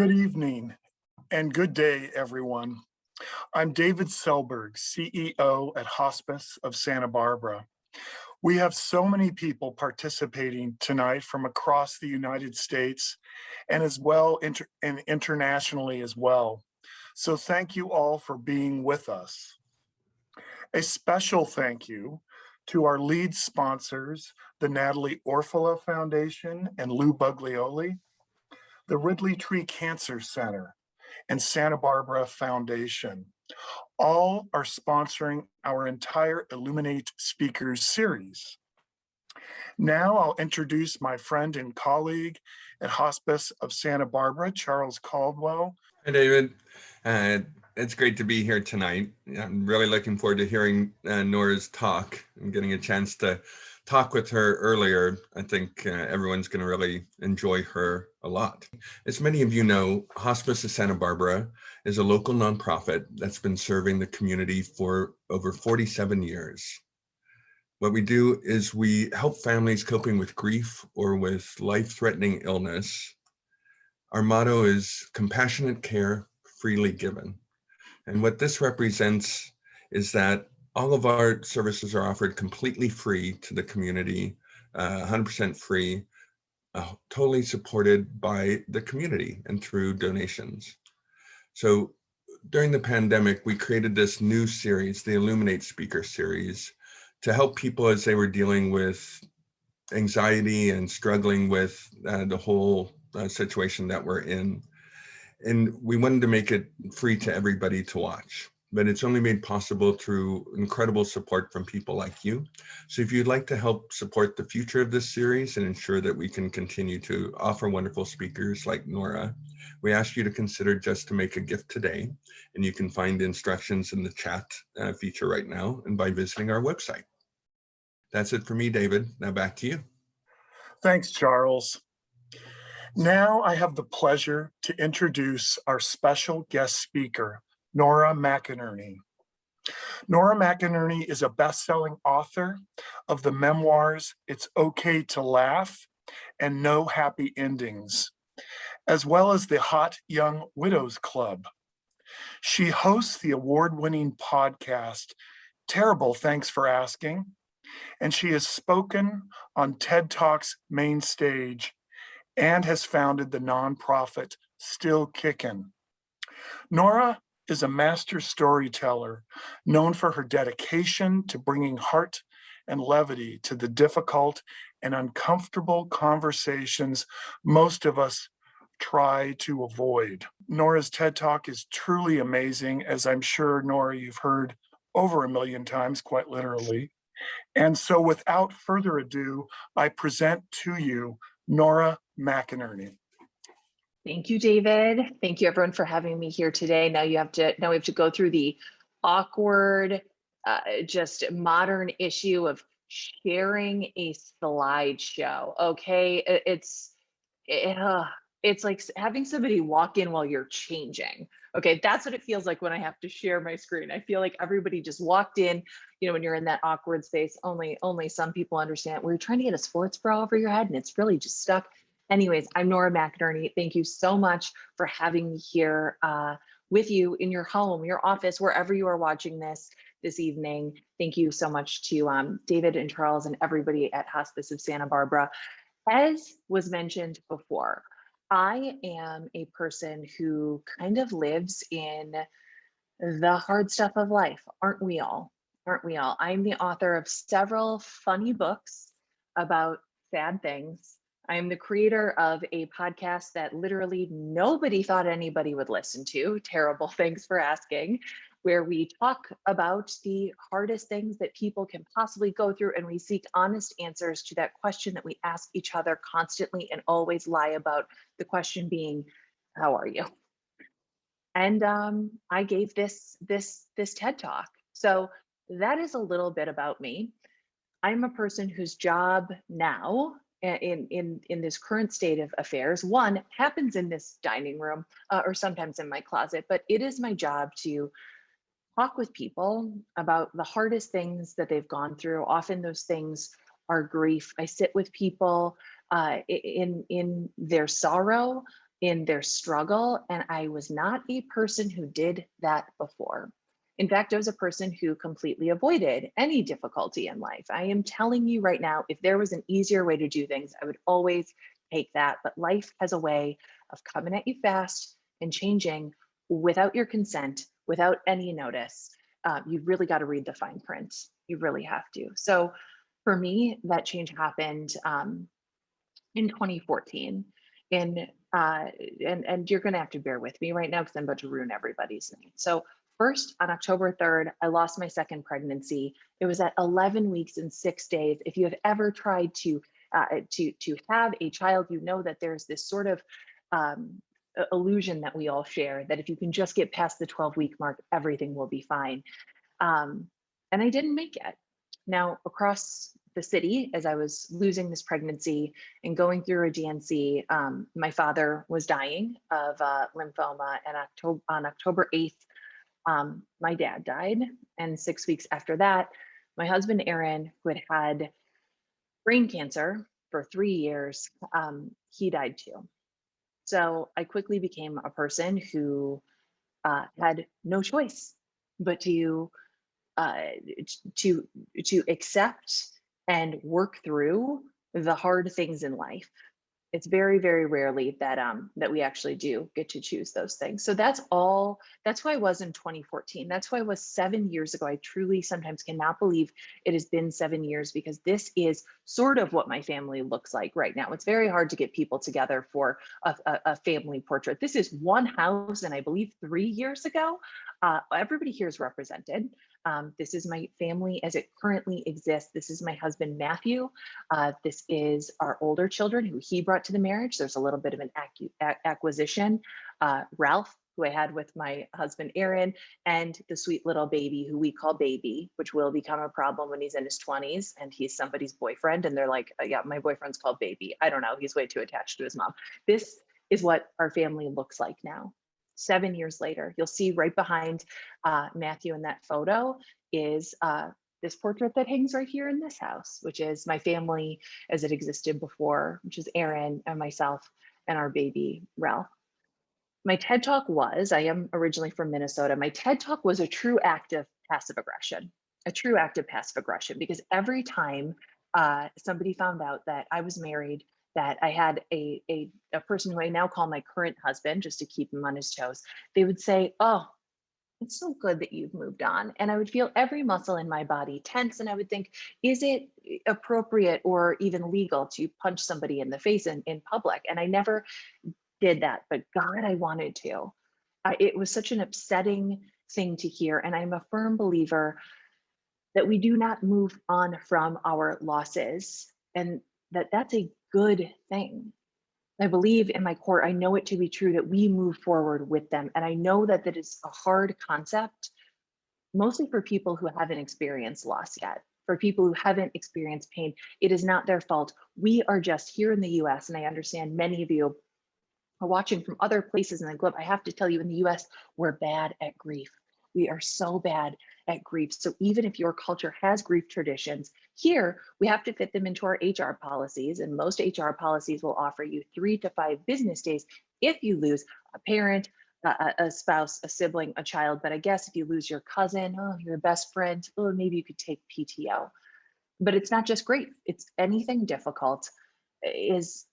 Good evening and good day, everyone. I'm David Selberg, CEO at Hospice of Santa Barbara. We have so many people participating tonight from across the United States and as well and internationally as well. So thank you all for being with us. A special thank you to our lead sponsors, the Natalie Orfila Foundation and Lou Buglioli, the Ridley Tree Cancer Center, and Santa Barbara Foundation. All are sponsoring our entire Illuminate Speakers series. Now I'll introduce my friend and colleague at Hospice of Santa Barbara, Charles Caldwell. Hi, David. It's great to be here tonight. I'm really looking forward to hearing Nora's talk and getting a chance to talk with her earlier. I think everyone's going to really enjoy her a lot. As many of you know, Hospice of Santa Barbara is a local nonprofit that's been serving the community for over 47 years. What we do is we help families coping with grief or with life-threatening illness. Our motto is compassionate care, freely given. And what this represents is that all of our services are offered completely free to the community, 100% free, totally supported by the community and through donations. So during the pandemic, we created this new series, the Illuminate Speaker Series, to help people as they were dealing with anxiety and struggling with the whole situation that we're in. And we wanted to make it free to everybody to watch, but it's only made possible through incredible support from people like you. So if you'd like to help support the future of this series and ensure that we can continue to offer wonderful speakers like Nora, we ask you to consider just to make a gift today. And you can find instructions in the chat feature right now and by visiting our website. That's it for me, David. Now back to you. Thanks, Charles. Now I have the pleasure to introduce our special guest speaker, Nora McInerny. Nora McInerny is a best-selling author of the memoirs It's Okay to Laugh and No Happy Endings, as well as the Hot Young Widows Club. She hosts the award-winning podcast, Terrible Thanks for Asking, and she has spoken on TED Talk's main stage and has founded the nonprofit Still Kickin'. Nora is a master storyteller known for her dedication to bringing heart and levity to the difficult and uncomfortable conversations most of us try to avoid. Nora's TED Talk is truly amazing, as I'm sure, Nora, you've heard over 1 million times, quite literally. And so without further ado, I present to you Nora McInerny. Thank you, David. Thank you, everyone, for having me here today. Now we have to go through the awkward, just modern issue of sharing a slideshow. Okay, it's like having somebody walk in while you're changing. Okay, that's what it feels like when I have to share my screen. I feel like everybody just walked in. You know, when you're in that awkward space, only some people understand. We're trying to get a sports bra over your head, and it's really just stuck. Anyways, I'm Nora McInerny. Thank you so much for having me here with you in your home, your office, wherever you are watching this evening. Thank you so much to David and Charles and everybody at Hospice of Santa Barbara. As was mentioned before, I am a person who kind of lives in the hard stuff of life. Aren't we all? Aren't we all? I'm the author of several funny books about sad things. I am the creator of a podcast that literally nobody thought anybody would listen to, Terrible Thanks for Asking, where we talk about the hardest things that people can possibly go through, and we seek honest answers to that question that we ask each other constantly and always lie about, the question being, how are you? And I gave this TED Talk. So that is a little bit about me. I'm a person whose job now, in this current state of affairs, one, happens in this dining room or sometimes in my closet, but it is my job to talk with people about the hardest things that they've gone through. Often those things are grief. I sit with people in their sorrow, in their struggle. And I was not a person who did that before. In fact, I was a person who completely avoided any difficulty in life. I am telling you right now, if there was an easier way to do things, I would always take that. But life has a way of coming at you fast and changing without your consent, without any notice. You've really got to read the fine print. You really have to. So for me, that change happened in 2014. And you're going to have to bear with me right now because I'm about to ruin everybody's night. So first, on October 3rd, I lost my second pregnancy. It was at 11 weeks and 6 days. If you have ever tried to have a child, you know that there's this sort of illusion that we all share that if you can just get past the 12-week mark, everything will be fine. And I didn't make it. Now, across the city, as I was losing this pregnancy and going through a DNC, my father was dying of lymphoma, and on October 8th, my dad died. And 6 weeks after that, my husband, Aaron, who had had brain cancer for 3 years, he died too. So I quickly became a person who had no choice but to accept and work through the hard things in life. It's very, very rarely that that we actually do get to choose those things. So that's who I was in 2014. That's who I was 7 years ago. I truly sometimes cannot believe it has been 7 years, because this is sort of what my family looks like right now. It's very hard to get people together for a family portrait. This is one house, and I believe 3 years ago, everybody here is represented. This is my family as it currently exists. This is my husband, Matthew. This is our older children who he brought to the marriage. There's a little bit of an acquisition. Ralph, who I had with my husband, Aaron, and the sweet little baby who we call Baby, which will become a problem when he's in his 20s and he's somebody's boyfriend. And they're like, yeah, my boyfriend's called Baby. I don't know. He's way too attached to his mom. This is what our family looks like now. 7 years later, you'll see right behind Matthew in that photo is this portrait that hangs right here in this house, which is my family as it existed before, which is Aaron and myself and our baby, Ralph. My TED Talk I am originally from Minnesota. My TED Talk was a true act of passive aggression, because every time somebody found out that I was married, that I had a person who I now call my current husband, just to keep him on his toes, they would say, "Oh, it's so good that you've moved on." And I would feel every muscle in my body tense. And I would think, is it appropriate or even legal to punch somebody in the face in public? And I never did that, but God, I wanted to. It was such an upsetting thing to hear. And I'm a firm believer that we do not move on from our losses, and that's a good thing. I believe in my core, I know it to be true that we move forward with them. And I know that that is a hard concept, mostly for people who haven't experienced loss yet. For people who haven't experienced pain, it is not their fault. We are just here in the US, and I understand many of you are watching from other places in the globe. I have to tell you, in the US, we're bad at grief. We are so bad at grief. So even if your culture has grief traditions, here we have to fit them into our HR policies. And most HR policies will offer you 3 to 5 business days if you lose a parent, a spouse, a sibling, a child. But I guess if you lose your cousin, your best friend, maybe you could take PTO. But it's not just grief. It's anything difficult is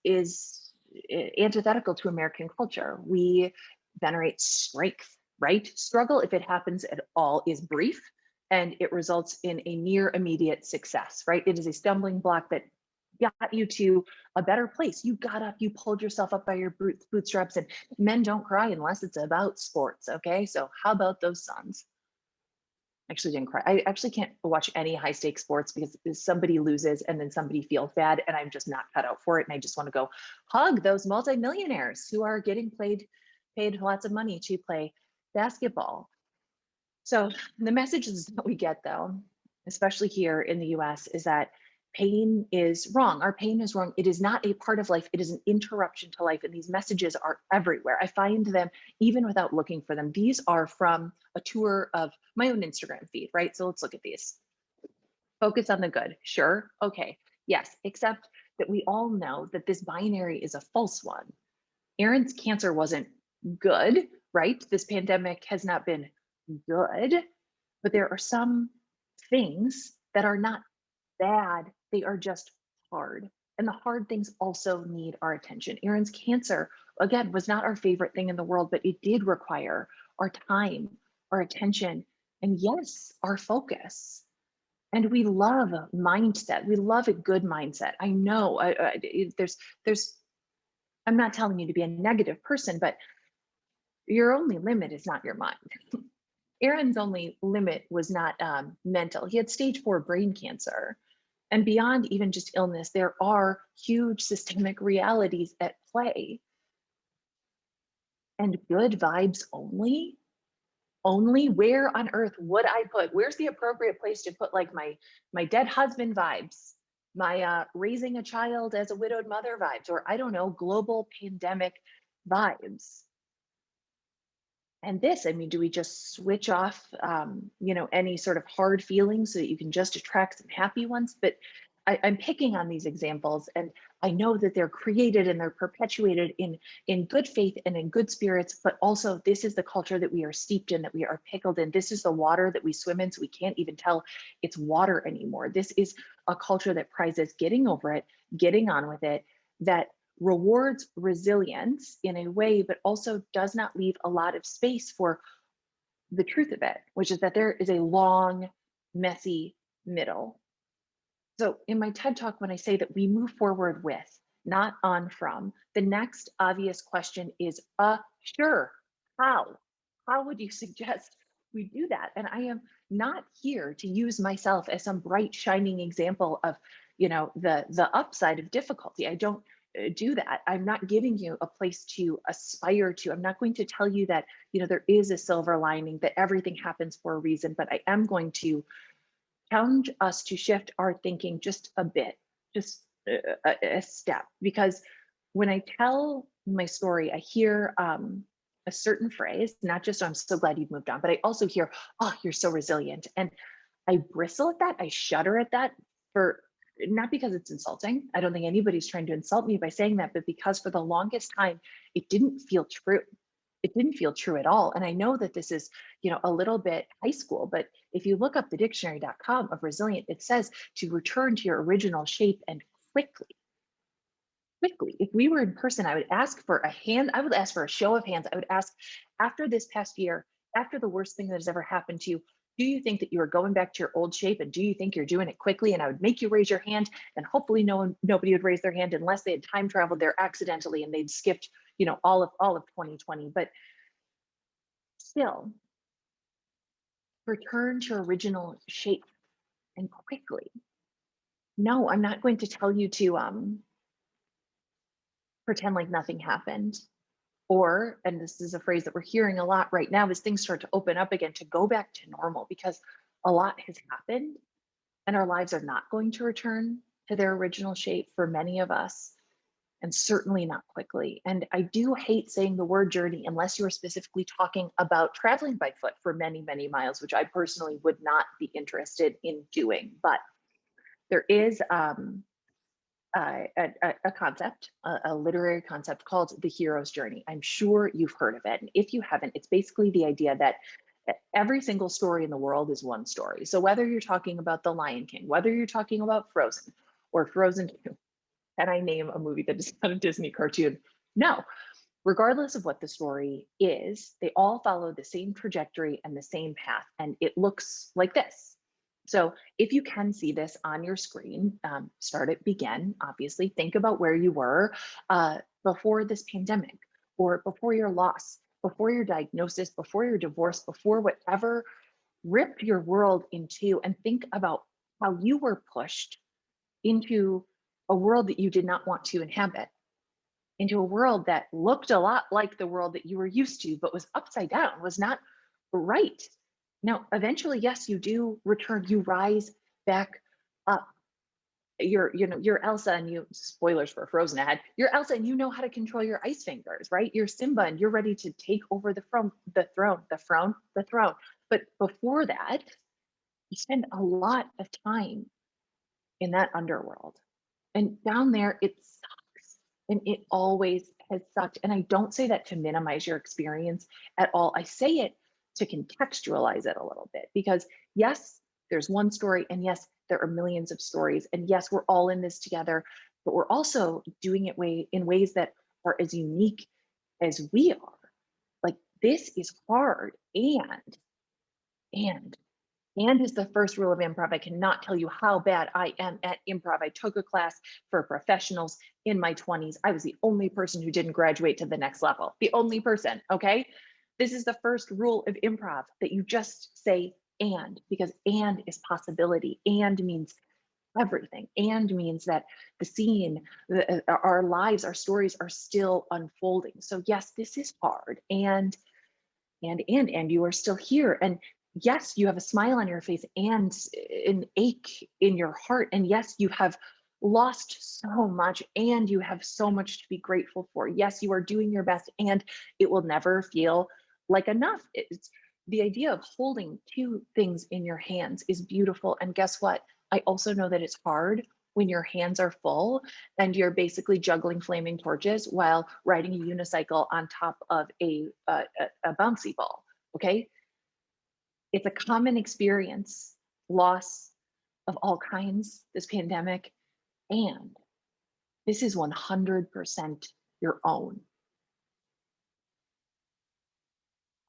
antithetical to American culture. We venerate strength, right? Struggle, if it happens at all, is brief, and it results in a near immediate success, right? It is a stumbling block that got you to a better place. You got up, you pulled yourself up by your bootstraps, and men don't cry unless it's about sports, okay? So how about those Suns? Actually didn't cry. I actually can't watch any high stakes sports because somebody loses and then somebody feels bad, and I'm just not cut out for it. And I just want to go hug those multimillionaires who are getting paid lots of money to play basketball. So the messages that we get, though, especially here in the US, is that pain is wrong. Our pain is wrong. It is not a part of life. It is an interruption to life. And these messages are everywhere. I find them even without looking for them. These are from a tour of my own Instagram feed, right? So let's look at these. Focus on the good. Sure. Okay. Yes. Except that we all know that this binary is a false one. Aaron's cancer wasn't good, right? This pandemic has not been good, but there are some things that are not bad, they are just hard. And the hard things also need our attention. Aaron's cancer, again, was not our favorite thing in the world, but it did require our time, our attention, and yes, our focus. And we love a mindset. We love a good mindset. I know there's, I'm not telling you to be a negative person, but your only limit is not your mind. Aaron's only limit was not mental. He had stage 4 brain cancer. And beyond even just illness, there are huge systemic realities at play. And good vibes only, where on earth would I put, where's the appropriate place to put like my dead husband vibes, my raising a child as a widowed mother vibes, or I don't know, global pandemic vibes? And this, I mean, do we just switch off, any sort of hard feelings so that you can just attract some happy ones? But I'm picking on these examples, and I know that they're created and they're perpetuated in good faith and in good spirits, but also this is the culture that we are steeped in, that we are pickled in. This is the water that we swim in, so we can't even tell it's water anymore. This is a culture that prizes getting over it, getting on with it, that rewards resilience in a way, but also does not leave a lot of space for the truth of it, which is that there is a long, messy middle. So in my TED Talk, when I say that we move forward with, not on from, the next obvious question is, sure, how? How would you suggest we do that? And I am not here to use myself as some bright, shining example of, the upside of difficulty. I don't do that. I'm not giving you a place to aspire to. I'm not going to tell you that, there is a silver lining, that everything happens for a reason, but I am going to challenge us to shift our thinking just a bit, just a step. Because when I tell my story, I hear a certain phrase, not just, I'm so glad you've moved on, but I also hear, oh, you're so resilient. And I bristle at that. I shudder at that, for not because it's insulting. I don't think anybody's trying to insult me by saying that, but because for the longest time, it didn't feel true. It didn't feel true at all. And I know that this is, a little bit high school, but if you look up the dictionary.com of resilient, it says to return to your original shape and quickly. If we were in person, I would ask for a hand. I would ask for a show of hands. I would ask, after this past year, after the worst thing that has ever happened to you, do you think that you are going back to your old shape? And do you think you're doing it quickly? And I would make you raise your hand, and hopefully nobody would raise their hand unless they had time traveled there accidentally and they'd skipped, all of 2020. But still, return to original shape and quickly. No, I'm not going to tell you to pretend like nothing happened. Or, and this is a phrase that we're hearing a lot right now, as things start to open up again, to go back to normal, because a lot has happened and our lives are not going to return to their original shape for many of us, and certainly not quickly. And I do hate saying the word journey unless you are specifically talking about traveling by foot for many, many miles, which I personally would not be interested in doing. But there is a concept, a literary concept called the hero's journey. I'm sure you've heard of it. And if you haven't, it's basically the idea that every single story in the world is one story. So whether you're talking about The Lion King, whether you're talking about Frozen or Frozen 2, can I name a movie that is not a Disney cartoon? No. Regardless of what the story is, they all follow the same trajectory and the same path. And it looks like this. So if you can see this on your screen, start at begin, obviously. Think about where you were before this pandemic, or before your loss, before your diagnosis, before your divorce, before whatever ripped your world in two, and think about how you were pushed into a world that you did not want to inhabit, into a world that looked a lot like the world that you were used to, but was upside down, was not right. Now, eventually, yes, you do return, you rise back up. You're Elsa, and you, spoilers for Frozen ahead, you're Elsa and you know how to control your ice fingers, right? You're Simba and you're ready to take over the throne. But before that, you spend a lot of time in that underworld. And down there, it sucks. And it always has sucked. And I don't say that to minimize your experience at all. I say it to contextualize it a little bit, because yes, there's one story, and yes, there are millions of stories, and yes, we're all in this together, but we're also doing it in ways that are as unique as we are. Like, this is hard, and is the first rule of improv. I cannot tell you how bad I am at improv. I took a class for professionals in my 20s. I was the only person who didn't graduate to the next level. The only person, okay? This is the first rule of improv, that you just say and, because and is possibility. And means everything. And means that the scene, our lives, our stories are still unfolding. So yes, this is hard. And you are still here. And yes, you have a smile on your face and an ache in your heart. And yes, you have lost so much, and you have so much to be grateful for. Yes, you are doing your best, and it will never feel like enough. It's the idea of holding two things in your hands is beautiful. And guess what? I also know that it's hard when your hands are full and you're basically juggling flaming torches while riding a unicycle on top of a bouncy ball, okay? It's a common experience, loss of all kinds, this pandemic, and this is 100% your own.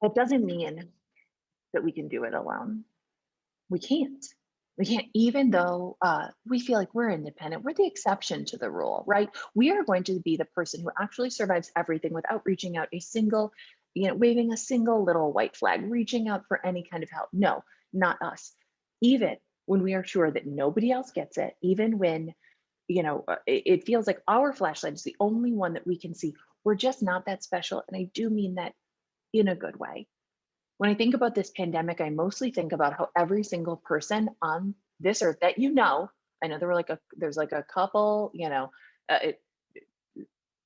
That doesn't mean that we can do it alone. We can't. We can't, even though we feel like we're independent. We're the exception to the rule, right? We are going to be the person who actually survives everything without reaching out a single, waving a single little white flag, reaching out for any kind of help. No, not us. Even when we are sure that nobody else gets it, even when, it feels like our flashlight is the only one that we can see, we're just not that special. And I do mean that in a good way. When I think about this pandemic, I mostly think about how every single person on this earth that I know there's like a couple,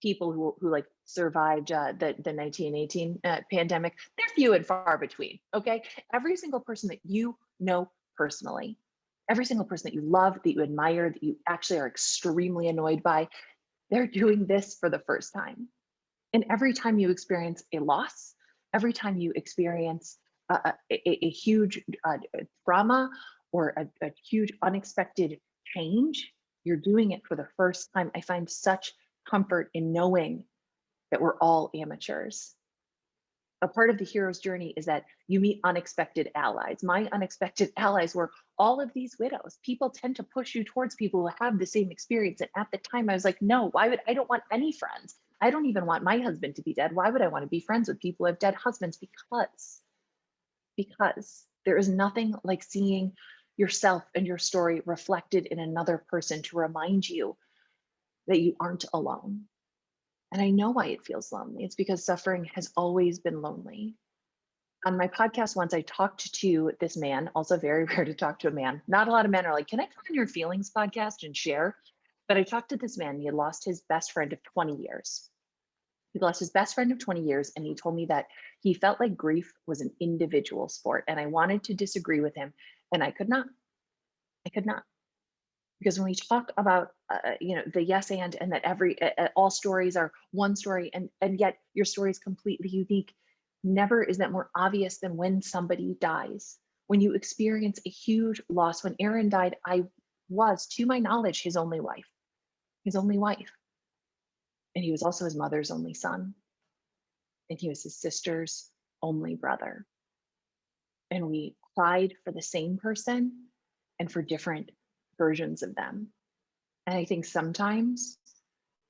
people who like survived the 1918 pandemic. They're few and far between, okay? Every single person that you know personally, every single person that you love, that you admire, that you actually are extremely annoyed by, they're doing this for the first time. And every time you experience a loss, every time you experience a huge trauma or a huge unexpected change, you're doing it for the first time. I find such comfort in knowing that we're all amateurs. A part of the hero's journey is that you meet unexpected allies. My unexpected allies were all of these widows. People tend to push you towards people who have the same experience. And at the time I was like, no, I don't want any friends. I don't even want my husband to be dead. Why would I want to be friends with people who have dead husbands? Because there is nothing like seeing yourself and your story reflected in another person to remind you that you aren't alone. And I know why it feels lonely. It's because suffering has always been lonely. On my podcast once, I talked to this man, also very rare to talk to a man. Not a lot of men are like, can I come on your feelings podcast and share? But I talked to this man. He had lost his best friend of 20 years. He lost his best friend of 20 years, and he told me that he felt like grief was an individual sport. And I wanted to disagree with him, and I could not. Because when we talk about, the yes and that all stories are one story, and yet your story is completely unique, never is that more obvious than when somebody dies. When you experience a huge loss, when Aaron died, I was, to my knowledge, his only wife. And he was also his mother's only son. And he was his sister's only brother. And we cried for the same person and for different versions of them. And I think sometimes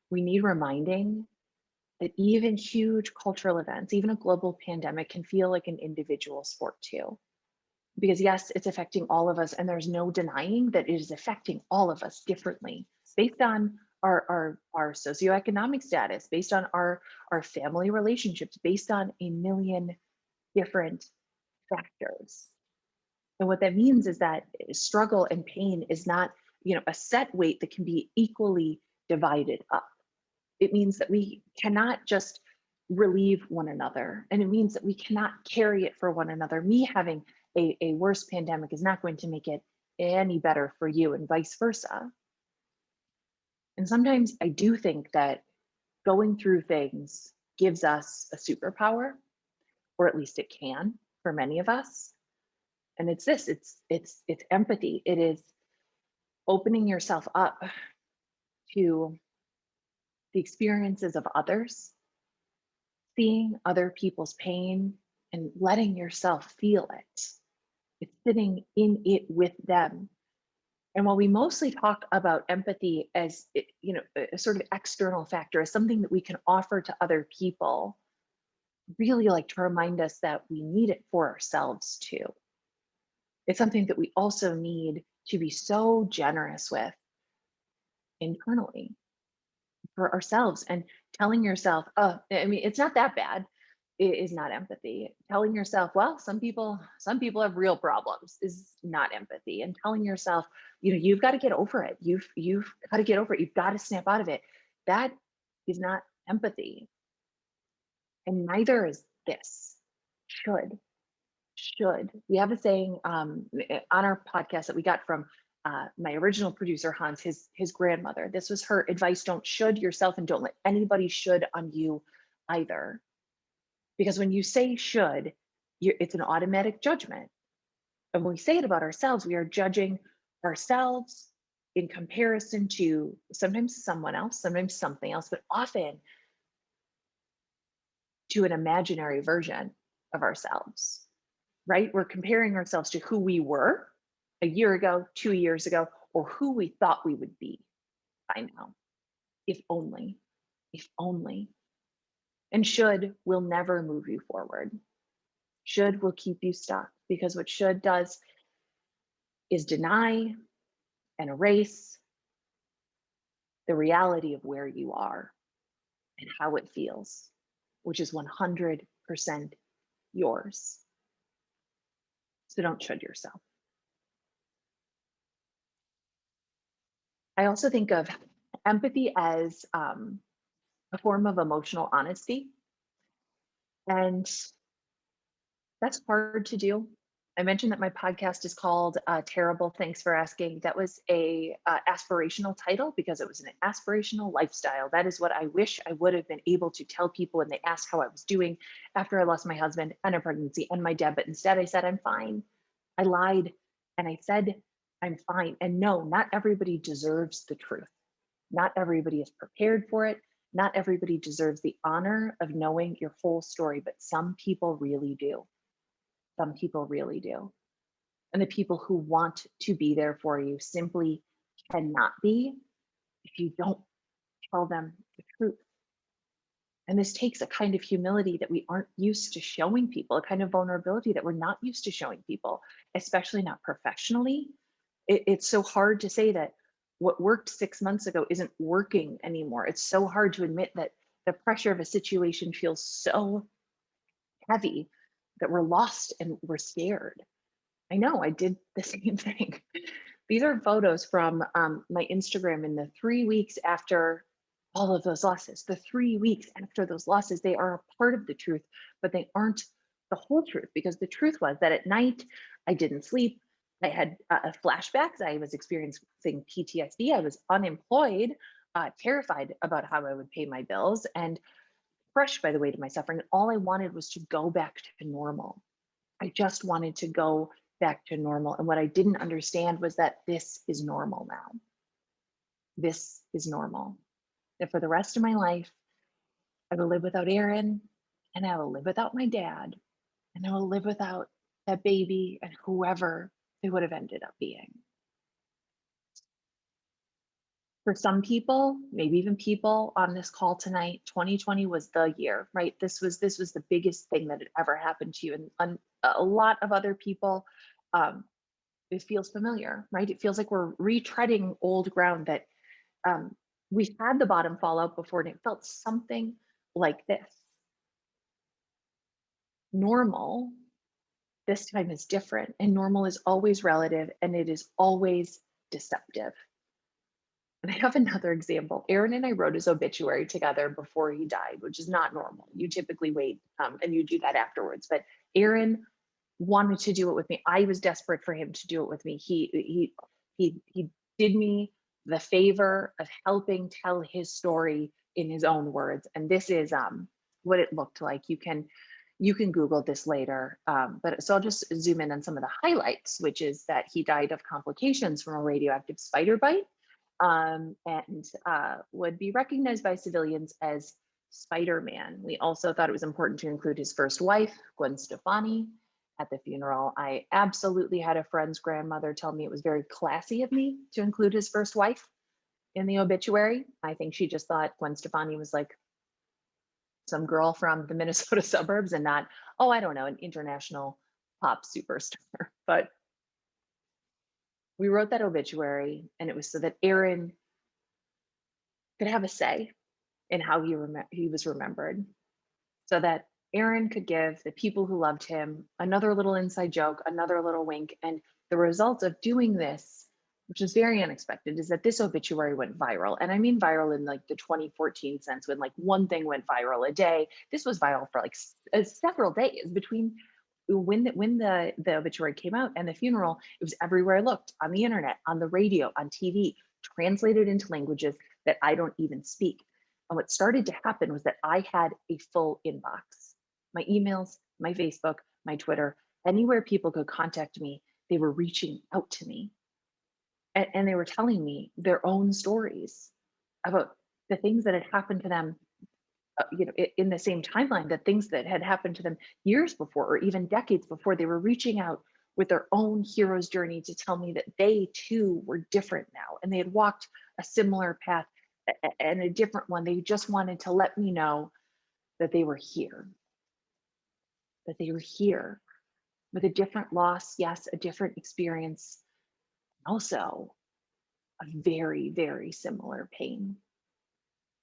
we need reminding that even huge cultural events, even a global pandemic, can feel like an individual sport too. Because yes, it's affecting all of us, and there's no denying that it is affecting all of us differently based on our socioeconomic status, based on our family relationships, based on a million different factors. And what that means is that struggle and pain is not, a set weight that can be equally divided up. It means that we cannot just relieve one another. And it means that we cannot carry it for one another. Me having a worse pandemic is not going to make it any better for you, and vice versa. And sometimes I do think that going through things gives us a superpower, or at least it can for many of us. And it's this, it's empathy. It is opening yourself up to the experiences of others, seeing other people's pain and letting yourself feel it. It's sitting in it with them. And while we mostly talk about empathy as a sort of external factor, as something that we can offer to other people, really like to remind us that we need it for ourselves too. It's something that we also need to be so generous with internally for ourselves, and telling yourself, oh, I mean, it's not that bad. It is not empathy. Telling yourself, well, some people have real problems is not empathy. And telling yourself, you've got to get over it. You've got to get over it. You've got to snap out of it. That is not empathy. And neither is this. Should. We have a saying on our podcast that we got from my original producer, Hans, his grandmother. This was her advice: don't should yourself, and don't let anybody should on you either. Because when you say should, it's an automatic judgment. And when we say it about ourselves, we are judging ourselves in comparison to sometimes someone else, sometimes something else, but often to an imaginary version of ourselves, right? We're comparing ourselves to who we were a year ago, 2 years ago, or who we thought we would be by now. If only. And should will never move you forward. Should will keep you stuck, because what should does is deny and erase the reality of where you are and how it feels, which is 100% yours. So don't should yourself. I also think of empathy as a form of emotional honesty. And that's hard to do. I mentioned that my podcast is called Terrible, Thanks for Asking. That was a aspirational title because it was an aspirational lifestyle. That is what I wish I would have been able to tell people when they asked how I was doing after I lost my husband and a pregnancy and my dad. But instead I said, I'm fine. I lied and I said, I'm fine. And no, not everybody deserves the truth. Not everybody is prepared for it. Not everybody deserves the honor of knowing your whole story, but some people really do. Some people really do. And the people who want to be there for you simply cannot be if you don't tell them the truth. And this takes a kind of humility that we aren't used to showing people, a kind of vulnerability that we're not used to showing people, especially not professionally. It's so hard to say that what worked 6 months ago isn't working anymore. It's so hard to admit that the pressure of a situation feels so heavy that we're lost and we're scared. I know I did the same thing. These are photos from my Instagram in the 3 weeks after all of those losses. The 3 weeks after those losses, they are a part of the truth, but they aren't the whole truth, because the truth was that at night I didn't sleep. I had flashbacks. I was experiencing PTSD. I was unemployed, terrified about how I would pay my bills, and crushed by the weight of my suffering. All I wanted was to go back to normal. I just wanted to go back to normal. And what I didn't understand was that this is normal now. This is normal. And for the rest of my life, I will live without Aaron, and I will live without my dad, and I will live without that baby and whoever they would have ended up being. For some people, maybe even people on this call tonight, 2020 was the year, right? This was the biggest thing that had ever happened to you. And a lot of other people, it feels familiar, right? It feels like we're retreading old ground that we had the bottom fall out before, and it felt something like this. Normal this time is different, and normal is always relative, and it is always deceptive. And I have another example. Aaron and I wrote his obituary together before he died, which is not normal. You typically wait and you do that afterwards. But Aaron wanted to do it with me. I was desperate for him to do it with me. He did me the favor of helping tell his story in his own words. And this is what it looked like. You can Google this later. But so I'll just zoom in on some of the highlights, which is that he died of complications from a radioactive spider bite, and would be recognized by civilians as Spider-Man. We also thought it was important to include his first wife, Gwen Stefani, at the funeral. I absolutely had a friend's grandmother tell me it was very classy of me to include his first wife in the obituary. I think she just thought Gwen Stefani was like some girl from the Minnesota suburbs and not, oh, I don't know, an international pop superstar. But we wrote that obituary, and it was so that Aaron could have a say in how he was remembered, so that Aaron could give the people who loved him another little inside joke, another little wink. And the result of doing this, which is very unexpected, is that this obituary went viral. And I mean viral in like the 2014 sense, when like one thing went viral a day. This was viral for like several days between when the obituary came out and the funeral. It was everywhere I looked, on the internet, on the radio, on TV, translated into languages that I don't even speak. And what started to happen was that I had a full inbox. My emails, my Facebook, my Twitter, anywhere people could contact me, they were reaching out to me. And they were telling me their own stories about the things that had happened to them, in the same timeline, the things that had happened to them years before, or even decades before. They were reaching out with their own hero's journey to tell me that they too were different now, and they had walked a similar path and a different one. They just wanted to let me know that they were here, with a different loss, yes, a different experience, also a very, very similar pain.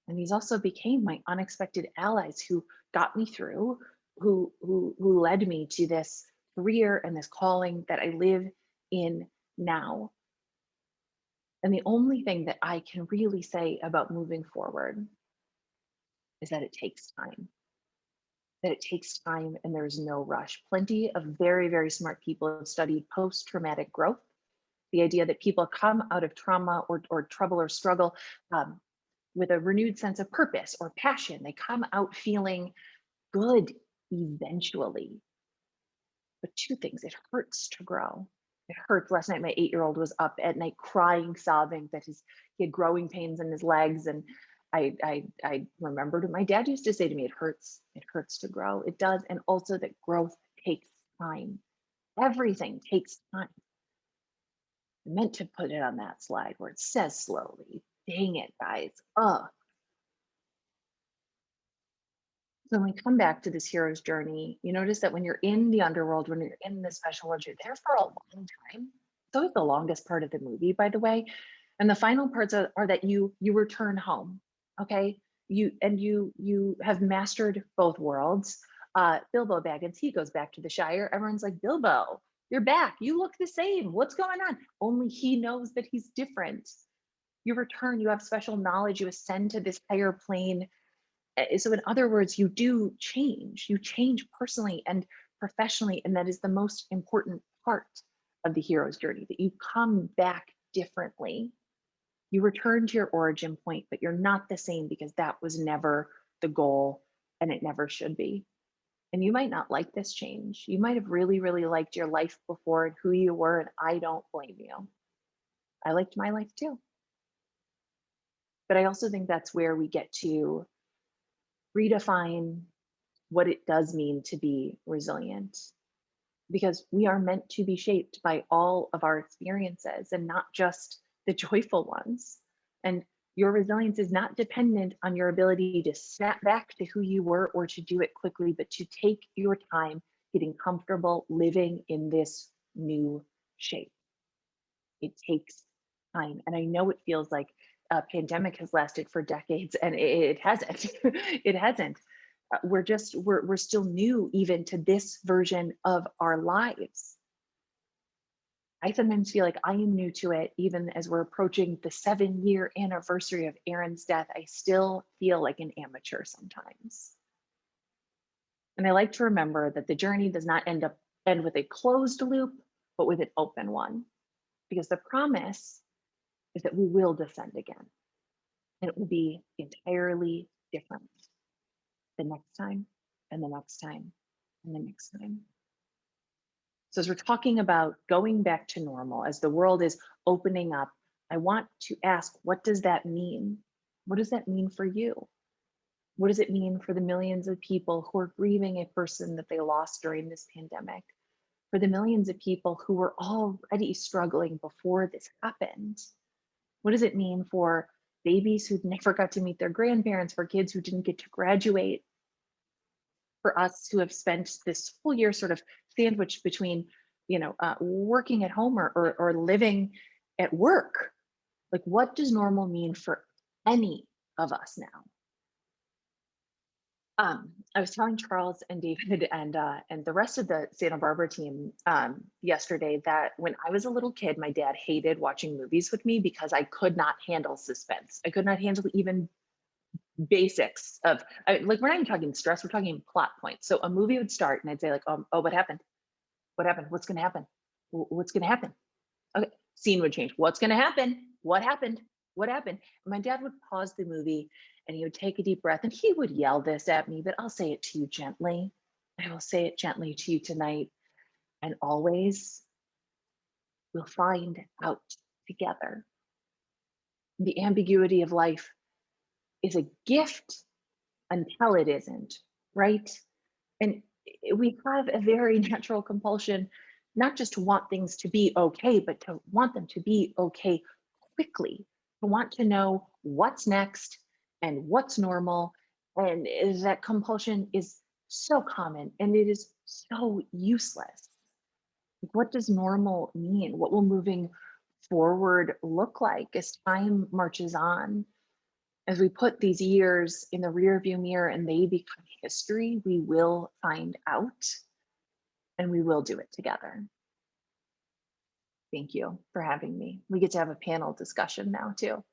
And these also became my unexpected allies who got me through, who led me to this career and this calling that I live in now. And the only thing that I can really say about moving forward is that it takes time. And there's no rush. Plenty of very, very smart people have studied post-traumatic growth, the idea that people come out of trauma or trouble or struggle with a renewed sense of purpose or passion. They come out feeling good eventually. But two things: it hurts to grow. It hurts. Last night, my 8-year-old was up at night crying, sobbing that he had growing pains in his legs. And I remembered what my dad used to say to me: it hurts to grow. It does. And also that growth takes time. Everything takes time. I meant to put it on that slide where it says slowly. Dang it, guys. So when we come back to this hero's journey, you notice that when you're in the underworld, when you're in the special world, you're there for a long time. It's always the longest part of the movie, by the way. And the final parts are that you return home. Okay. You have mastered both worlds. Bilbo Baggins, he goes back to the Shire. Everyone's like, Bilbo, you're back. You look the same. What's going on? Only he knows that he's different. You return, you have special knowledge, you ascend to this higher plane. So in other words, you do change. You change personally and professionally. And that is the most important part of the hero's journey, that you come back differently. You return to your origin point, but you're not the same, because that was never the goal, and it never should be. And you might not like this change. You might have really, really liked your life before and who you were, and I don't blame you. I liked my life too. But I also think that's where we get to redefine what it does mean to be resilient, because we are meant to be shaped by all of our experiences and not just the joyful ones. And your resilience is not dependent on your ability to snap back to who you were or to do it quickly, but to take your time getting comfortable living in this new shape. It takes time. And I know it feels like a pandemic has lasted for decades, and it hasn't. It hasn't. We're still new even to this version of our lives. I sometimes feel like I am new to it, even as we're approaching the 7-year anniversary of Aaron's death. I still feel like an amateur sometimes. And I like to remember that the journey does not end with a closed loop, but with an open one, because the promise is that we will descend again. And it will be entirely different the next time and the next time and the next time. So as we're talking about going back to normal, as the world is opening up, I want to ask, what does that mean? What does that mean for you? What does it mean for the millions of people who are grieving a person that they lost during this pandemic? For the millions of people who were already struggling before this happened? What does it mean for babies who never got to meet their grandparents, for kids who didn't get to graduate, for us who have spent this whole year sort of sandwiched between, working at home or living at work? Like, what does normal mean for any of us now? I was telling Charles and David and the rest of the Santa Barbara team yesterday that when I was a little kid, my dad hated watching movies with me because I could not handle suspense. I could not handle even basics of, like, we're not even talking stress, we're talking plot points. So a movie would start and I'd say like, oh, what happened? What happened? What's going to happen? What's going to happen? Okay, scene would change. What's going to happen? What happened? What happened? And my dad would pause the movie and he would take a deep breath and he would yell this at me, but I'll say it to you gently. I will say it gently to you tonight. And always, we'll find out together. The ambiguity of life is a gift until it isn't, right? And we have a very natural compulsion, not just to want things to be okay, but to want them to be okay quickly, to want to know what's next and what's normal. And that compulsion is so common and it is so useless. What does normal mean? What will moving forward look like as time marches on? As we put these years in the rearview mirror and they become history, we will find out and we will do it together. Thank you for having me. We get to have a panel discussion now too.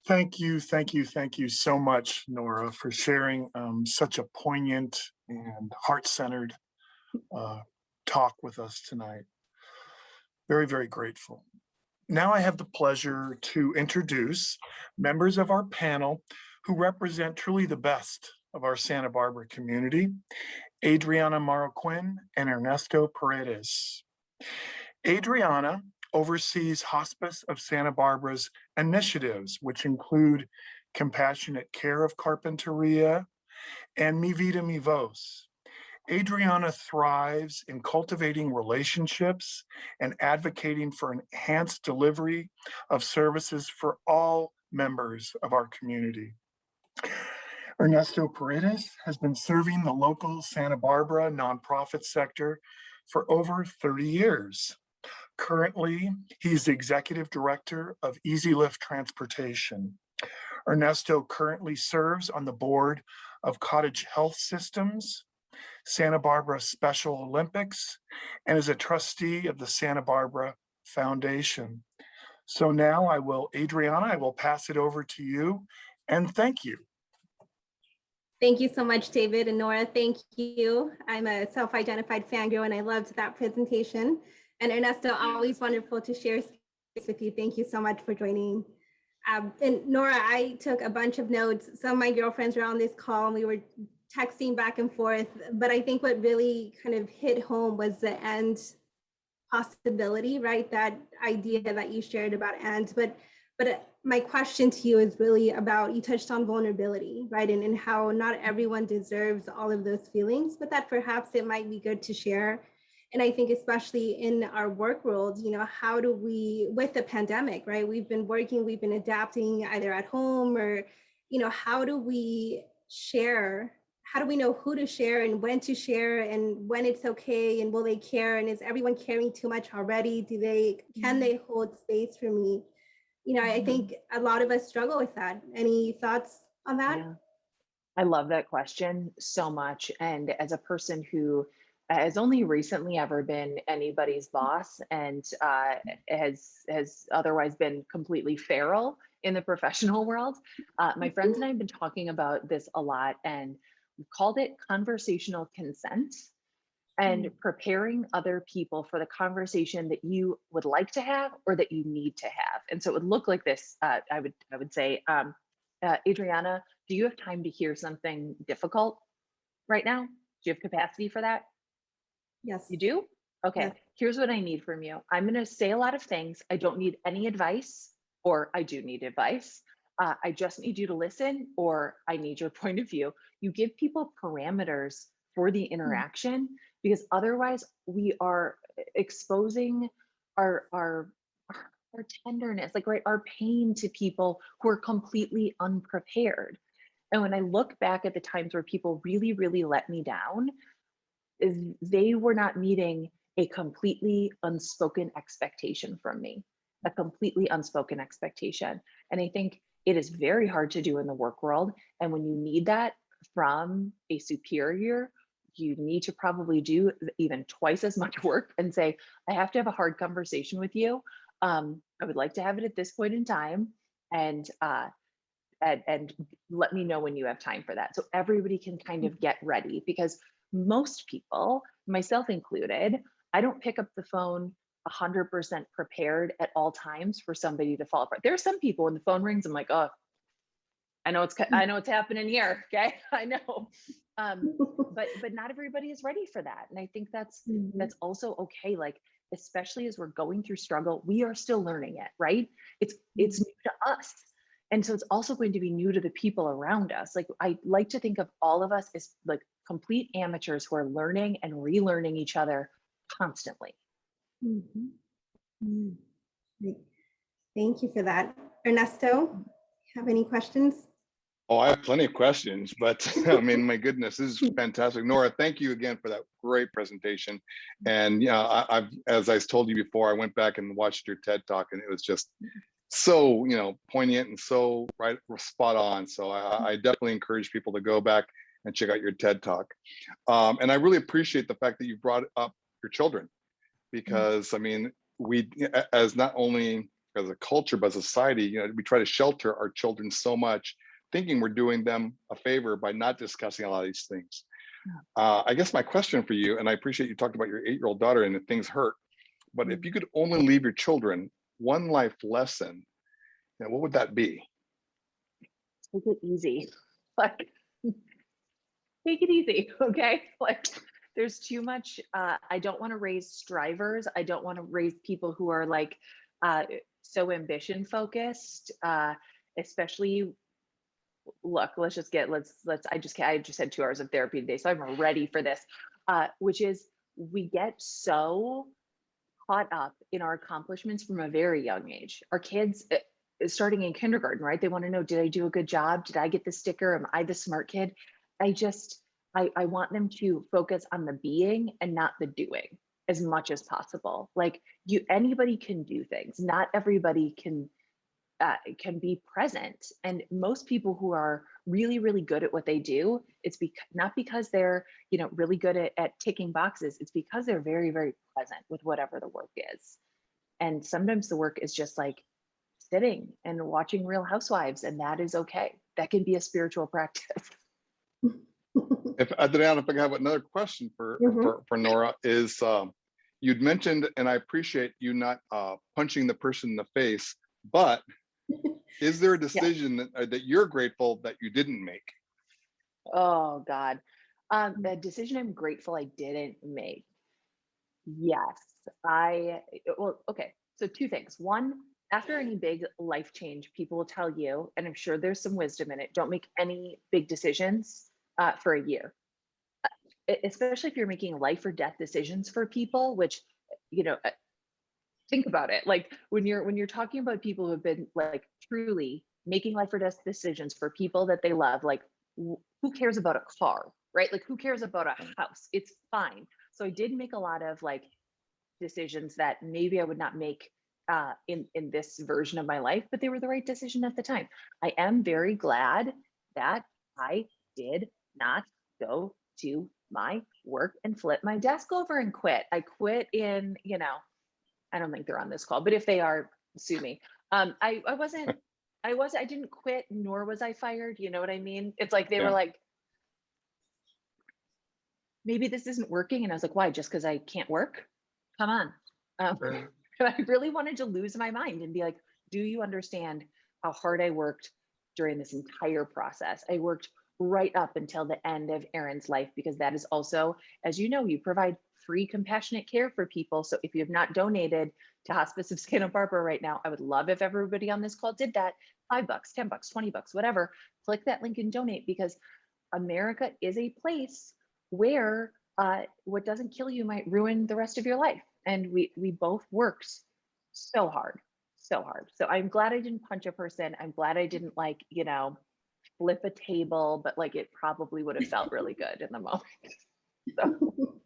Thank you so much, Nora, for sharing such a poignant and heart-centered talk with us tonight. Very, very grateful. Now I have the pleasure to introduce members of our panel who represent truly the best of our Santa Barbara community, Adriana Marroquin and Ernesto Paredes. Adriana oversees Hospice of Santa Barbara's initiatives, which include Compassionate Care of Carpinteria and Mi Vida Mi Voz. Adriana thrives in cultivating relationships and advocating for enhanced delivery of services for all members of our community. Ernesto Paredes has been serving the local Santa Barbara nonprofit sector for over 30 years. Currently, he's the executive director of Easy Lift Transportation. Ernesto currently serves on the board of Cottage Health Systems, Santa Barbara Special Olympics, and is a trustee of the Santa Barbara Foundation. So now Adriana, I will pass it over to you, and thank you. Thank you so much, David and Nora. Thank you. I'm a self-identified fangirl and I loved that presentation. And Ernesto, always wonderful to share space with you. Thank you so much for joining. And Nora, I took a bunch of notes. Some of my girlfriends were on this call and we were texting back and forth, but I think what really kind of hit home was the end possibility, right? That idea that you shared about end, but my question to you is really about, you touched on vulnerability, right? And how not everyone deserves all of those feelings, but that perhaps it might be good to share. And I think especially in our work world, how do we, with the pandemic, right? We've been working, we've been adapting either at home or, how do we share? How do we know who to share and when to share and when it's okay and will they care? And is everyone caring too much already? Can they hold space for me? I think a lot of us struggle with that. Any thoughts on that? Yeah. I love that question so much. And as a person who has only recently ever been anybody's boss and has otherwise been completely feral in the professional world, my friends and I have been talking about this a lot, and we've called it conversational consent. And preparing other people for the conversation that you would like to have or that you need to have. And so it would look like this. I would say, Adriana, do you have time to hear something difficult right now? Do you have capacity for that? Yes. You do? Okay, Yes. here's what I need from you. I'm going to say a lot of things. I don't need any advice, or I do need advice. I just need you to listen, or I need your point of view. You give people parameters for the interaction, because otherwise we are exposing our tenderness, like, right, our pain to people who are completely unprepared. And when I look back at the times where people really, really let me down, is they were not meeting a completely unspoken expectation from me, a completely unspoken expectation. And I think it is very hard to do in the work world. And when you need that from a superior, you need to probably do even twice as much work and say, I have to have a hard conversation with you. I would like to have it at this point in time. And let me know when you have time for that. So everybody can kind of get ready, because most people, myself included, I don't pick up the phone 100% prepared at all times for somebody to fall apart. There are some people when the phone rings, I'm like, oh, I know it's happening here. Okay. I know. But not everybody is ready for that. And I think that's also okay. Like, especially as we're going through struggle, we are still learning it, right? It's new to us. And so it's also going to be new to the people around us. Like, I like to think of all of us as like complete amateurs who are learning and relearning each other constantly. Great. Thank you for that. Ernesto, have any questions? Oh, I have plenty of questions, but I mean, my goodness, this is fantastic. Nora, thank you again for that great presentation. And yeah, I've, as I told you before, I went back and watched your TED Talk, and it was just so, poignant and so right, spot on. So I definitely encourage people to go back and check out your TED Talk. And I really appreciate the fact that you brought up your children, because I mean, we, as not only as a culture, but as a society, we try to shelter our children so much, thinking we're doing them a favor by not discussing a lot of these things. I guess my question for you, and I appreciate you talked about your 8-year-old daughter and that things hurt, but if you could only leave your children one life lesson, what would that be? Take it easy. Like, take it easy, okay? Like, there's too much. I don't want to raise strivers. I don't want to raise people who are like so ambition focused, especially. Look, I just had 2 hours of therapy today, so I'm ready for this. Which is, we get so caught up in our accomplishments from a very young age. Our kids, starting in kindergarten, right? They want to know, did I do a good job? Did I get the sticker? Am I the smart kid? I want them to focus on the being and not the doing as much as possible. Like, anybody can do things. Not everybody can be present. And most people who are really, really good at what they do, it's not because they're, really good at ticking boxes. It's because they're very, very present with whatever the work is. And sometimes the work is just like sitting and watching Real Housewives, and that is okay. That can be a spiritual practice. Adriana, if I can have another question for Nora, is you'd mentioned, and I appreciate you not punching the person in the face, but is there a decision that you're grateful that you didn't make? Oh God, the decision I'm grateful I didn't make. Yes, okay. So 2 things. One, after any big life change, people will tell you, and I'm sure there's some wisdom in it, don't make any big decisions for a year. Especially if you're making life or death decisions for people, which, think about it. Like, when you're talking about people who have been like truly making life or death decisions for people that they love, like, who cares about a car, right? Like, who cares about a house? It's fine. So I did make a lot of like decisions that maybe I would not make in this version of my life, but they were the right decision at the time. I am very glad that I did not go to my work and flip my desk over and quit. I quit in, I don't think they're on this call, but if they are, sue me. I didn't quit, nor was I fired. You know what I mean? It's like, they were like, maybe this isn't working. And I was like, why? Just because I can't work? Come on. And I really wanted to lose my mind and be like, do you understand how hard I worked during this entire process. I worked right up until the end of Erin's life, because that is also, as you know, you provide free compassionate care for people. So if you have not donated to Hospice of Santa Barbara right now, I would love if everybody on this call did that. $5, $10, $20, whatever. Click that link and donate, because America is a place where what doesn't kill you might ruin the rest of your life. And we both worked so hard, so hard. So I'm glad I didn't punch a person. I'm glad I didn't, like, you know, flip a table, but like it probably would have felt really good in the moment. So.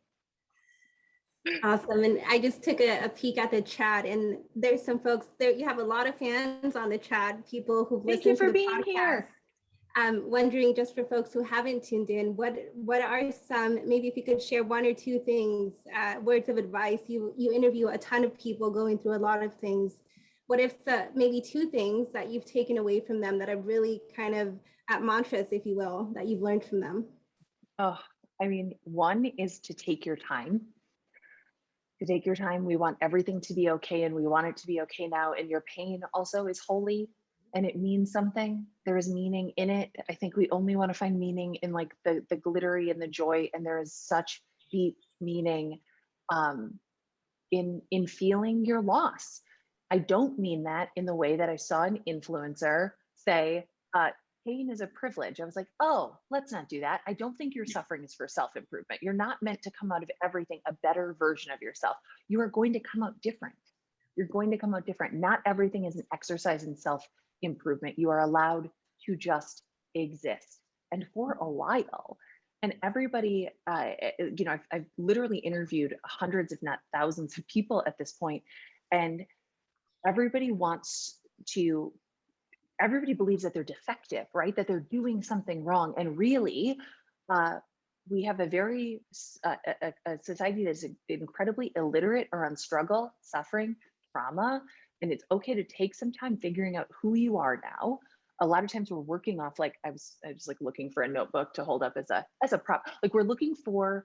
Awesome. And I just took a peek at the chat, and there's some folks there. You have a lot of fans on the chat, people who've Thank you listened for to the being podcast. here. I'm wondering, just for folks who haven't tuned in, what are some, maybe if you could share one or two things, words of advice. You interview a ton of people going through a lot of things. What if maybe two things that you've taken away from them that are really kind of mantras, if you will, that you've learned from them? Oh, I mean, one is to take your time. To take your time. We want everything to be okay, and we want it to be okay now. And your pain also is holy, and it means something. There is meaning in it. I think we only want to find meaning in like the glittery and the joy, and there is such deep meaning in feeling your loss. I don't mean that in the way that I saw an influencer say, pain is a privilege. I was like, oh, let's not do that. I don't think your suffering is for self-improvement. You're not meant to come out of everything a better version of yourself. You are going to come out different. You're going to come out different. Not everything is an exercise in self-improvement. You are allowed to just exist. And for a while, and everybody, you know, I've literally interviewed hundreds, if not thousands of people at this point, and everybody believes that they're defective, right? That they're doing something wrong. And really, we have a very, a society that's incredibly illiterate around struggle, suffering, trauma. And it's okay to take some time figuring out who you are now. A lot of times we're working off, like, I was like looking for a notebook to hold up as a prop. Like we're looking for,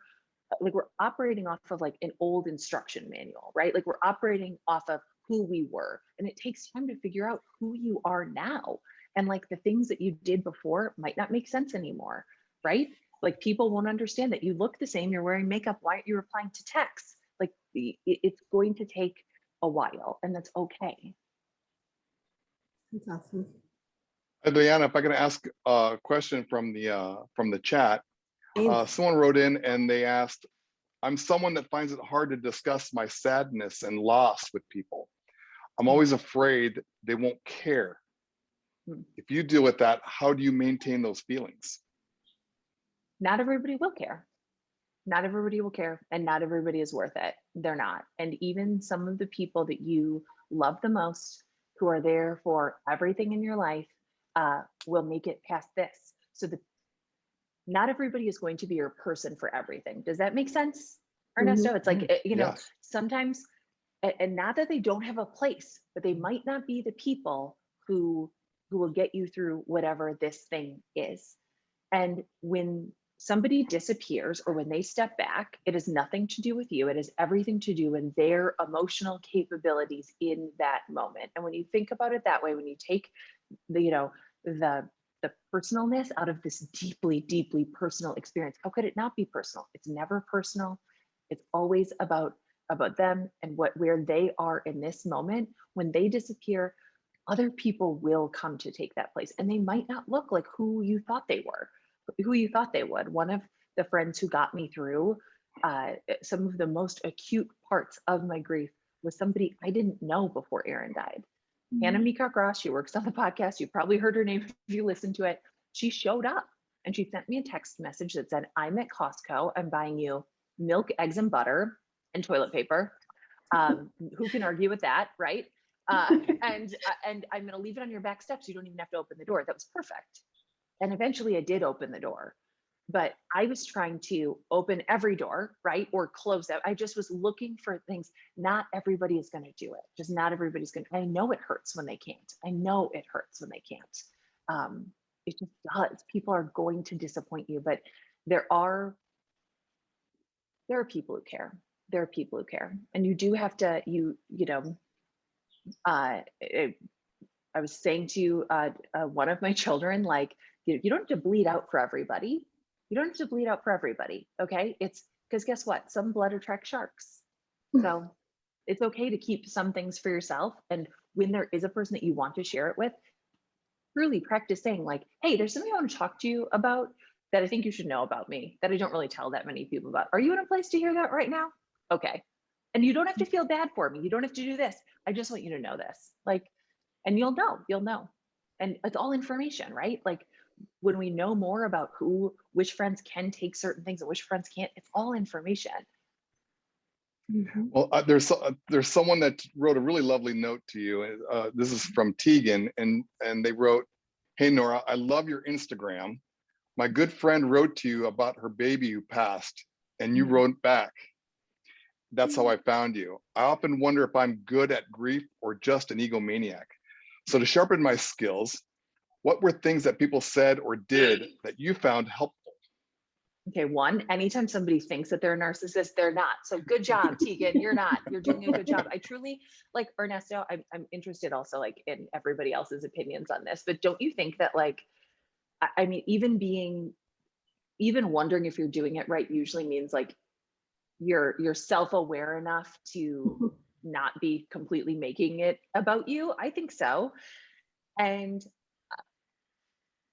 like we're operating off of like an old instruction manual, right? Like we're operating off of who we were. And it takes time to figure out who you are now. And like the things that you did before might not make sense anymore, right? Like people won't understand that you look the same, you're wearing makeup, why aren't you replying to texts? Like it's going to take a while, and that's okay. That's awesome. Diana, if I can ask a question from the chat. Thanks. Someone wrote in and they asked, I'm someone that finds it hard to discuss my sadness and loss with people. I'm always afraid they won't care. If you deal with that, how do you maintain those feelings? Not everybody will care. Not everybody will care, and not everybody is worth it. They're not. And even some of the people that you love the most, who are there for everything in your life, will make it past this. So not everybody is going to be your person for everything. Does that make sense, Ernesto? Mm-hmm. It's like, you know, Yes. sometimes, and not that they don't have a place, but they might not be the people who will get you through whatever this thing is. And when somebody disappears or when they step back, it has nothing to do with you. It has everything to do with their emotional capabilities in that moment. And when you think about it that way, when you take the, you know, the personalness out of this deeply, deeply personal experience, how could it not be personal? It's never personal. It's always about them and where they are in this moment. When they disappear, other people will come to take that place, and they might not look like who you thought they were, who you thought they would. One of the friends who got me through some of the most acute parts of my grief was somebody I didn't know before Erin died. Hannah Meecock Ross, she works on the podcast. You probably heard her name if you listened to it. She showed up and she sent me a text message that said, I'm at Costco. I'm buying you milk, eggs, and butter and toilet paper. Who can argue with that, right? And I'm going to leave it on your back steps. You don't even have to open the door. That was perfect. And eventually I did open the door, but I was trying to open every door, right? Or close out. I just was looking for things. Not everybody is going to do it. Just not everybody's going to. I know it hurts when they can't. I know it hurts when they can't. It just does. People are going to disappoint you, but there are people who care. There are people who care, and you do have to, I was saying to one of my children, like, you don't have to bleed out for everybody. You don't have to bleed out for everybody. Okay. It's because guess what? Some blood attracts sharks. So it's okay to keep some things for yourself. And when there is a person that you want to share it with, really practice saying like, hey, there's something I want to talk to you about that I think you should know about me that I don't really tell that many people about. Are you in a place to hear that right now? Okay. And you don't have to feel bad for me. You don't have to do this. I just want you to know this. Like, and you'll know. And it's all information, right? Like when we know more about which friends can take certain things and which friends can't, it's all information. Well, there's someone that wrote a really lovely note to you. This is from Tegan, and they wrote, "Hey Nora, I love your Instagram. My good friend wrote to you about her baby who passed, and you wrote back. That's how I found you. I often wonder if I'm good at grief or just an egomaniac. So to sharpen my skills, what were things that people said or did that you found helpful?" Okay, one, anytime somebody thinks that they're a narcissist, they're not. So good job, Tegan, you're not. You're doing a good job. I truly, like, Ernesto, I'm interested also like in everybody else's opinions on this, but don't you think that like, I mean, even wondering if you're doing it right usually means like you're self-aware enough to not be completely making it about you? I think so. And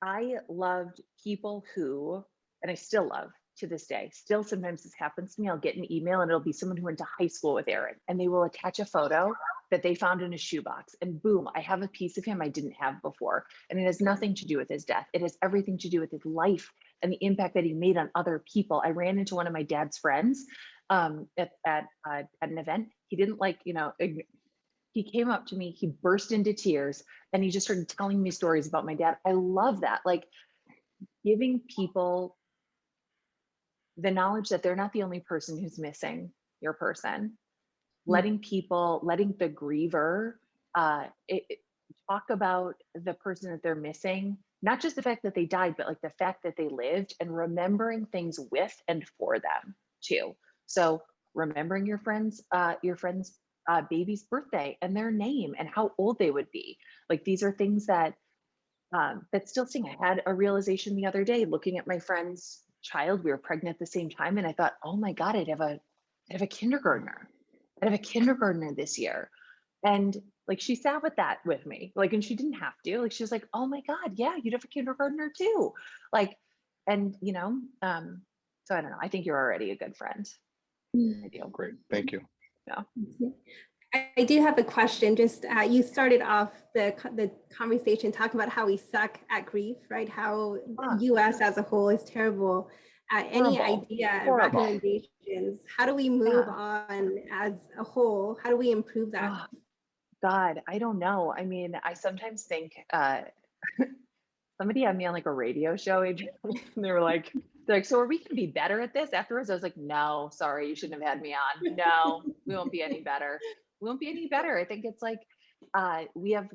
I loved people who, and I still love to this day, still sometimes this happens to me, I'll get an email and it'll be someone who went to high school with Aaron, and they will attach a photo that they found in a shoebox, and boom, I have a piece of him I didn't have before. And it has nothing to do with his death. It has everything to do with his life and the impact that he made on other people. I ran into one of my dad's friends at an event. He didn't like, he came up to me, he burst into tears, and he just started telling me stories about my dad. I love that. Like giving people the knowledge that they're not the only person who's missing your person, letting the griever talk about the person that they're missing, not just the fact that they died, but like the fact that they lived, and remembering things with and for them too. So remembering your friend's baby's birthday and their name and how old they would be. Like these are things that still sting. I had a realization the other day looking at my friend's child. We were pregnant at the same time, and I thought, oh my God, I'd have a kindergartner. I'd have a kindergartner this year. And like she sat with that with me, like, and she didn't have to. Like she was like, oh my God, yeah, you'd have a kindergartner too. Like, and so I don't know. I think you're already a good friend. I do. Great, thank you. Yeah. I do have a question. Just you started off the conversation talking about how we suck at grief, right? How U.S. as a whole is terrible. Any idea, recommendations? How do we move on as a whole? How do we improve that? Oh, God, I don't know. I mean, I sometimes think somebody had me on like a radio show, Adrian, and they're like, so are we gonna be better at this afterwards? I was like, no, sorry, you shouldn't have had me on. No, we won't be any better. We won't be any better. I think it's like we have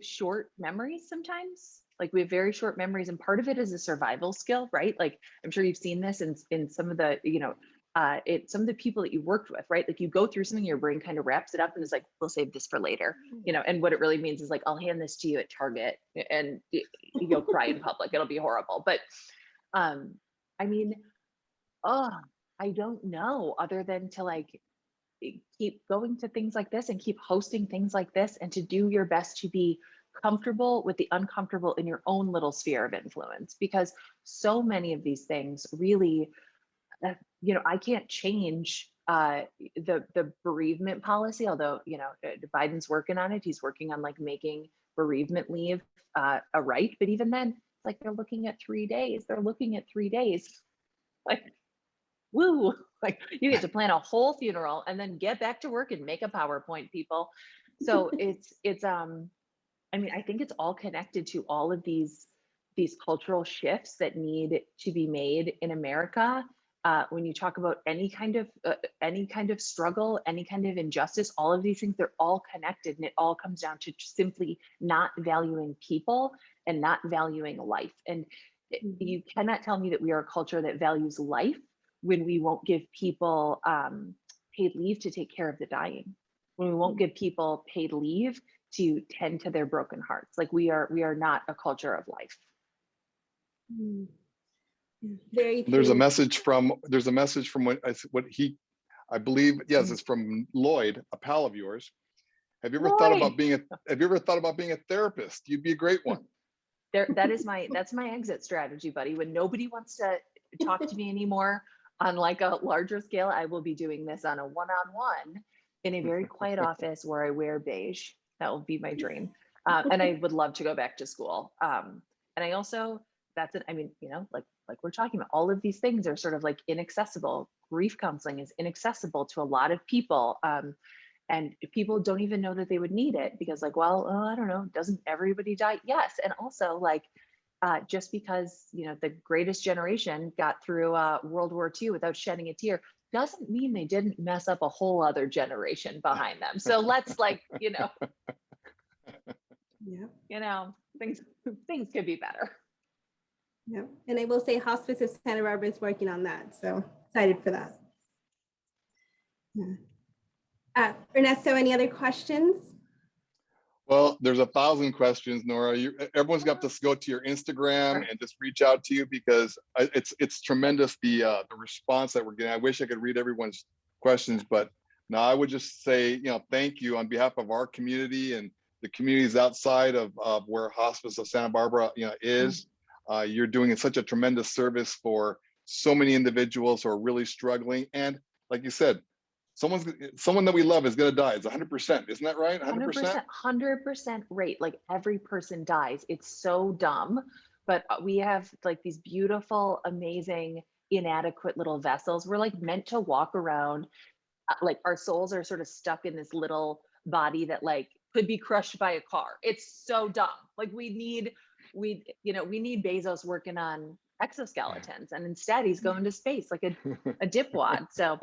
short memories sometimes. Like we have very short memories, and part of it is a survival skill, right? Like I'm sure you've seen this in some of the, some of the people that you worked with, right? Like you go through something, your brain kind of wraps it up and is like, we'll save this for later, and what it really means is like, I'll hand this to you at Target and you'll cry in public. It'll be horrible. But I mean, I don't know, other than to like keep going to things like this and keep hosting things like this, and to do your best to be comfortable with the uncomfortable in your own little sphere of influence, because so many of these things really, I can't change the bereavement policy, although, Biden's working on it. He's working on like making bereavement leave a right. But even then, like they're looking at 3 days. They're looking at 3 days. Like, woo, like you get to plan a whole funeral and then get back to work and make a PowerPoint, people. So I mean, I think it's all connected to all of these cultural shifts that need to be made in America. When you talk about any kind of struggle, any kind of injustice, all of these things, they're all connected, and it all comes down to simply not valuing people and not valuing life. And you cannot tell me that we are a culture that values life when we won't give people paid leave to take care of the dying, when we won't give people paid leave to tend to their broken hearts. Like we are not a culture of life. Very true. There's a message from I believe, yes, it's from Lloyd, a pal of yours. Have you ever thought about being a therapist? You'd be a great one. That's my exit strategy, buddy. When nobody wants to talk to me anymore on like a larger scale, I will be doing this on a one-on-one in a very quiet office where I wear beige. That will be my dream. And I would love to go back to school. And I also, like we're talking about, all of these things are sort of like inaccessible. Grief counseling is inaccessible to a lot of people. And people don't even know that they would need it because like, well, I don't know, doesn't everybody die? Yes. And also like, just because, the greatest generation got through World War II without shedding a tear doesn't mean they didn't mess up a whole other generation behind them. So let's like, things could be better. Yeah, and I will say Hospice of Santa Barbara is working on that. So excited for that. Yeah. Ernesto, any other questions? Well, there's 1,000 questions, Nora. Everyone's got to go to your Instagram and just reach out to you because it's tremendous the response that we're getting. I wish I could read everyone's questions, but no, I would just say thank you on behalf of our community and the communities outside of where Hospice of Santa Barbara is. You're doing such a tremendous service for so many individuals who are really struggling, and like you said, someone that we love is going to die. It's 100%. Isn't that right? 100%? 100% rate. Like every person dies. It's so dumb, but we have like these beautiful, amazing, inadequate little vessels. We're like meant to walk around. Like our souls are sort of stuck in this little body that like could be crushed by a car. It's so dumb. Like we need Bezos working on exoskeletons, and instead he's going to space like a dipwad. So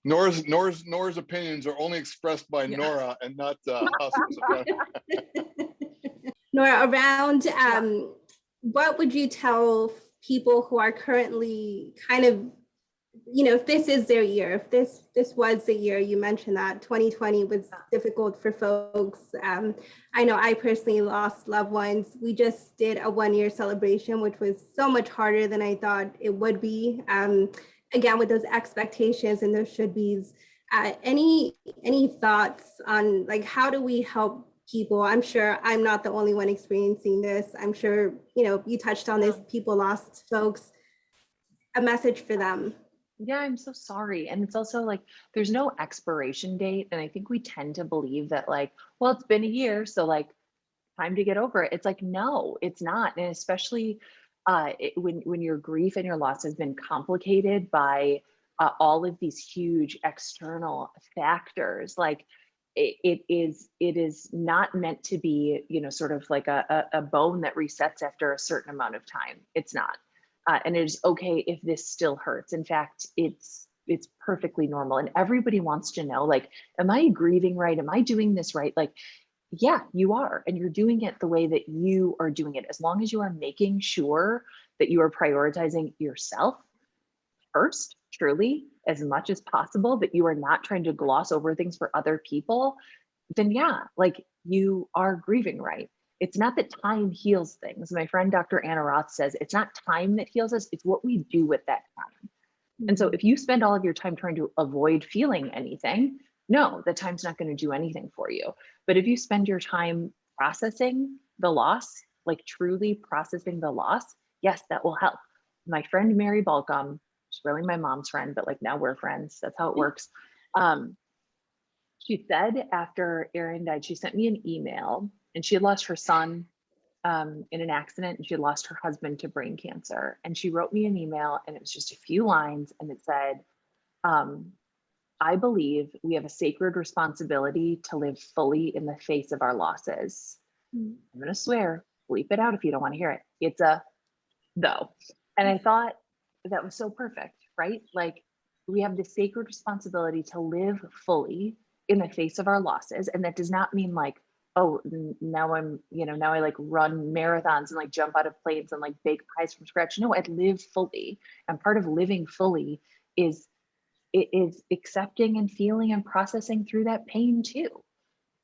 Nora's opinions are only expressed by Nora and not Hospice. Nora, around what would you tell people who are currently kind of, if this is their year, if this was the year, you mentioned that 2020 was difficult for folks. I know I personally lost loved ones. We just did a 1-year celebration, which was so much harder than I thought it would be. Again, with those expectations and those should be's. Any thoughts on like, how do we help people? I'm sure I'm not the only one experiencing this. I'm sure, you touched on this, people lost folks. A message for them. Yeah, I'm so sorry. And it's also like, there's no expiration date. And I think we tend to believe that like, well, it's been a year, so like time to get over it. It's like, no, it's not. And especially when your grief and your loss has been complicated by all of these huge external factors, like it is not meant to be, sort of like a bone that resets after a certain amount of time. It's not. And it is okay if this still hurts. In fact, it's perfectly normal. And everybody wants to know, like, am I grieving right? Am I doing this right? Like, yeah, you are. And you're doing it the way that you are doing it. As long as you are making sure that you are prioritizing yourself first, truly, as much as possible, that you are not trying to gloss over things for other people, then yeah, like you are grieving right. It's not that time heals things. My friend, Dr. Anna Roth says, it's not time that heals us, it's what we do with that time. And so if you spend all of your time trying to avoid feeling anything, no, the time's not going to do anything for you. But if you spend your time processing the loss, like truly processing the loss, yes, that will help. My friend, Mary Balcom, she's really my mom's friend, but like now we're friends. That's how it works. She said after Aaron died, she sent me an email, and she had lost her son in an accident, and she had lost her husband to brain cancer. And she wrote me an email, and it was just a few lines, and it said, I believe we have a sacred responsibility to live fully in the face of our losses. I'm going to swear, bleep it out if you don't want to hear it. It's a though. And I thought that was so perfect, right? Like we have the sacred responsibility to live fully in the face of our losses. And that does not mean like, oh, now I like run marathons and like jump out of planes and like bake pies from scratch. No, I live fully. And part of living fully is it is accepting and feeling and processing through that pain too.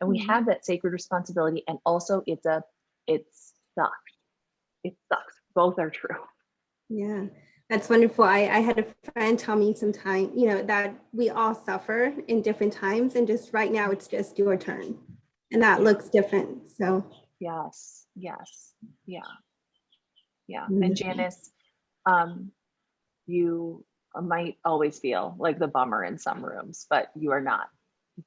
And we have that sacred responsibility. And also it sucks. It sucks. Both are true. Yeah, that's wonderful. I had a friend tell me sometime, that we all suffer in different times, and just right now it's just your turn. And that looks different. So yes. Yeah. Mhm. And Janice, you might always feel like the bummer in some rooms, but you are not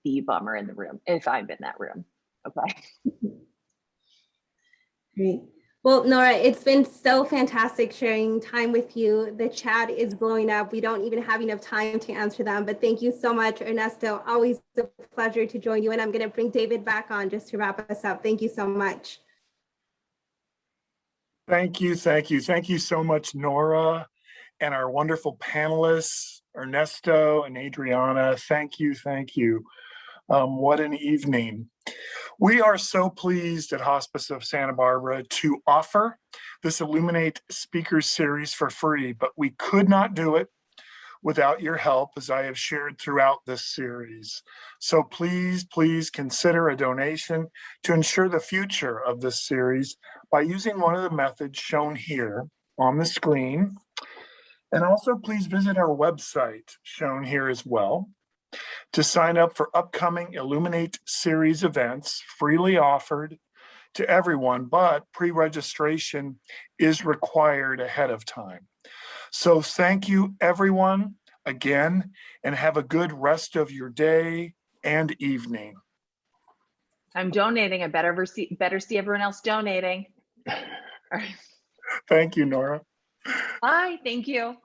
the bummer in the room if I'm in that room. Okay. Great. Well, Nora, it's been so fantastic sharing time with you. The chat is blowing up. We don't even have enough time to answer them, but thank you so much, Ernesto. Always a pleasure to join you. And I'm going to bring David back on just to wrap us up. Thank you so much. Thank you, thank you. Thank you so much, Nora, and our wonderful panelists, Ernesto and Adriana. Thank you, thank you. What an evening. We are so pleased at Hospice of Santa Barbara to offer this Illuminate Speakers Series for free, but we could not do it without your help, as I have shared throughout this series. So please, please consider a donation to ensure the future of this series by using one of the methods shown here on the screen. And also please visit our website shown here as well to sign up for upcoming Illuminate series events freely offered to everyone, but pre-registration is required ahead of time. So thank you everyone again, and have a good rest of your day and evening. I'm donating. I better see everyone else donating. All right. Thank you, Nora. Bye. Thank you.